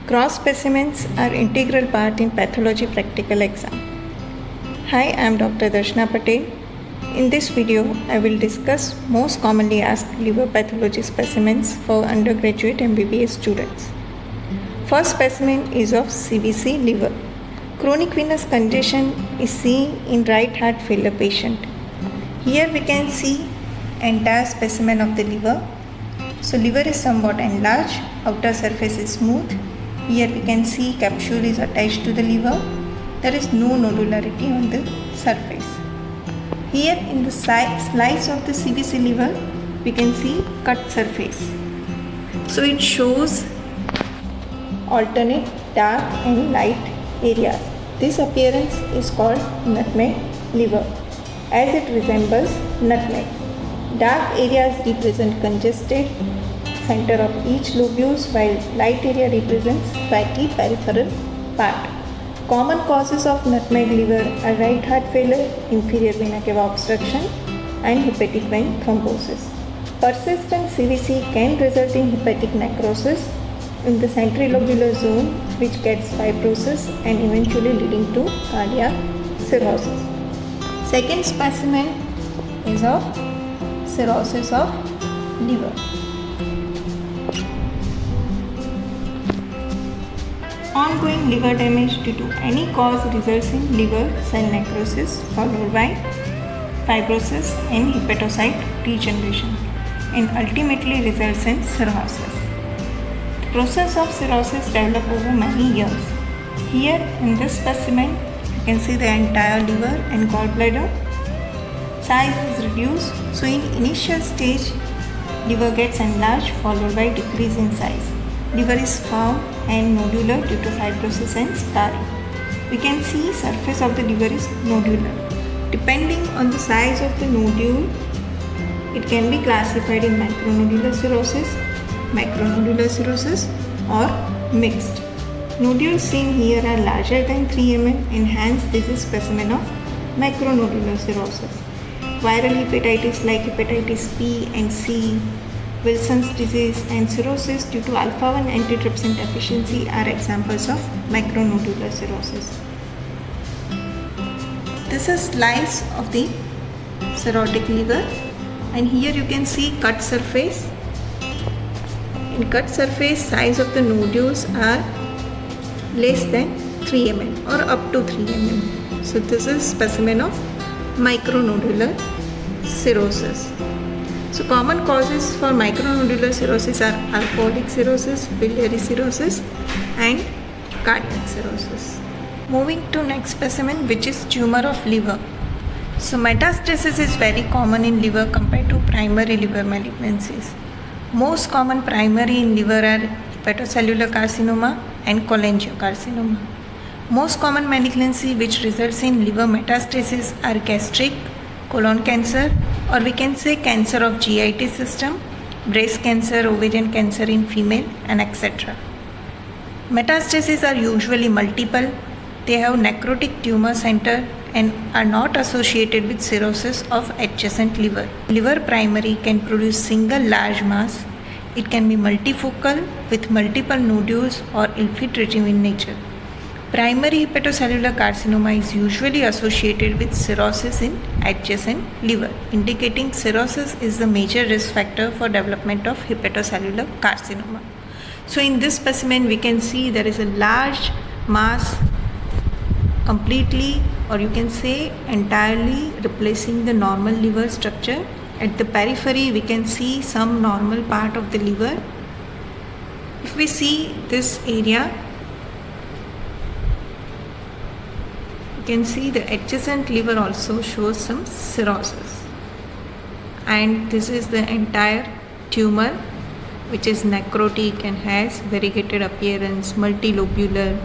Cross specimens are integral part in pathology practical exam. Hi, I am Dr. Darshana Patel. In this video, I will discuss most commonly asked liver pathology specimens for undergraduate MBBS students. First specimen is of CVC liver. Chronic venous congestion is seen in right heart failure patient. Here we can see entire specimen of the liver. So liver is somewhat enlarged, outer surface is smooth. Here we can see capsule is attached to the liver. There is no nodularity on the surface. Here in the slice of the CVC liver, we can see cut surface. So it shows alternate dark and light areas. This appearance is called nutmeg liver, as it resembles nutmeg. Dark areas represent congested center of each lobule, while light area represents fatty peripheral part. Common causes of nutmeg liver are right heart failure, inferior vena cava obstruction, and hepatic vein thrombosis. Persistent CVC can result in hepatic necrosis in the centrilobular zone, which gets fibrosis and eventually leading to cardiac cirrhosis. Second specimen is of cirrhosis of liver. Ongoing liver damage due to any cause results in liver cell necrosis followed by fibrosis and hepatocyte regeneration and ultimately results in cirrhosis. The process of cirrhosis develops over many years. Here in this specimen, you can see the entire liver and gallbladder. Size is reduced, so in initial stage, liver gets enlarged followed by decrease in size. Liver is firm and nodular due to fibrosis and scarring. We can see surface of the liver is nodular. Depending on the size of the nodule, it can be classified in micronodular cirrhosis, macronodular cirrhosis, or mixed. Nodules seen here are larger than 3 mm and hence this is specimen of macronodular cirrhosis. Viral hepatitis like hepatitis B and C, Wilson's disease, and cirrhosis due to alpha-1 antitrypsin deficiency are examples of macronodular cirrhosis. This is slice of the cirrhotic liver, and here you can see cut surface. In cut surface, size of the nodules are less than 3 mm or up to 3 mm. So this is specimen of micronodular cirrhosis. So common causes for micronodular cirrhosis are alcoholic cirrhosis, biliary cirrhosis, and cardiac cirrhosis. Moving to next specimen, which is tumor of liver. So metastasis is very common in liver compared to primary liver malignancies. Most common primary in liver are hepatocellular carcinoma and cholangiocarcinoma. Most common malignancy which results in liver metastasis are gastric, colon cancer, or we can say cancer of GIT system, breast cancer, ovarian cancer in female, and etc. Metastases are usually multiple. They have necrotic tumor center and are not associated with cirrhosis of adjacent liver. Liver primary can produce single large mass. It can be multifocal with multiple nodules or infiltrative in nature. Primary hepatocellular carcinoma is usually associated with cirrhosis in adjacent liver, indicating cirrhosis is the major risk factor for development of hepatocellular carcinoma. So in this specimen, we can see there is a large mass completely, or you can say entirely, replacing the normal liver structure. At the periphery, we can see some normal part of the liver. If we see this area, you can see the adjacent liver also shows some cirrhosis, and this is the entire tumor which is necrotic and has variegated appearance, multilobular,